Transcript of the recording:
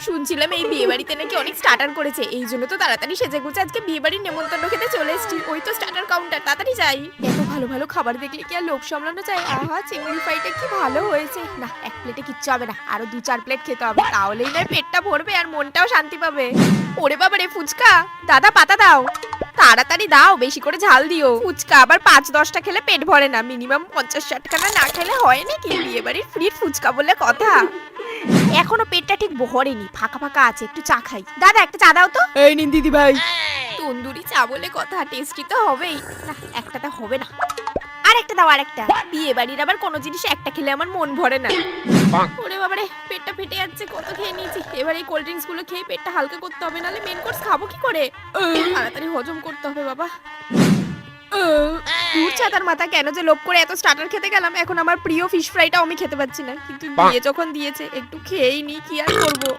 শুনছিলাম এই বিয়ে বাড়িতে নাকি অনেক স্টার্টার করেছে, এই জন্য তো তাড়াতাড়ি সেজে গুছে আজকে বিয়ে বাড়ির নেমন্তন্ন খেতে চলে এসেছি। ওই তো স্টার্টার কাউন্টার, তাড়াতাড়ি যাই। এত ভালো ভালো খাবার দেখলে কি আর লোভ সামলানো যায়? আহা, চিংড়ি ফ্রাইটা কি ভালো হয়েছে। না, এক প্লেটে কিচ্ছু হবে না, আরো 2-4 প্লেট খেতে হবে, তাহলেই না পেটটা ভরবে আর মনটাও শান্তি পাবে। ওরে বাবা রে, ফুচকা! দাদা পাতা দাও, তাড়াতাড়ি দাও, বেশি করে ঝাল দিও। ফুচকা আবার 5-10টা খেলে পেট ভরে না, মিনিমাম 50-60 খানা না খেলে হয় নাকি? বিয়ে বাড়ির ফ্রি ফুচকা বলে কথা। এখনো পেটটা ঠিক ভরেনি, ফাঁকা ফাঁকা আছে, একটু চা খাই। দাদা একটা চা দাও তো। এই নিন দিদি ভাই। তন্দুরি চা বলে কথা, টেস্টি তো হবেই। না, একটাতে হবে না, আর একটা দাও, আর একটা। বিয়ে বাড়ির আবার কোনো জিনিস একটা খেলে আমার মন ভরে না। ওরে বাবারে, পেটটা ফেটে যাচ্ছে, কত খেয়ে নিয়েছি। এবার এই কোল্ড ড্রিঙ্কস গুলো খেয়ে পেটটা হালকা করতে হবে, নাহলে মেন কোর্স খাবো কি করে? তাড়াতাড়ি হজম করতে হবে বাবা। দূর ছাতার মাথা, কেন যে লোভ করে এত স্টার্টার খেতে গেলাম। এখন আমার প্রিয় ফিশ ফ্রাইটাও আমি খেতে পাচ্ছি না, কিন্তু বিয়ে যখন দিয়েছে একটু খেয়েই নি, কি আর করবো।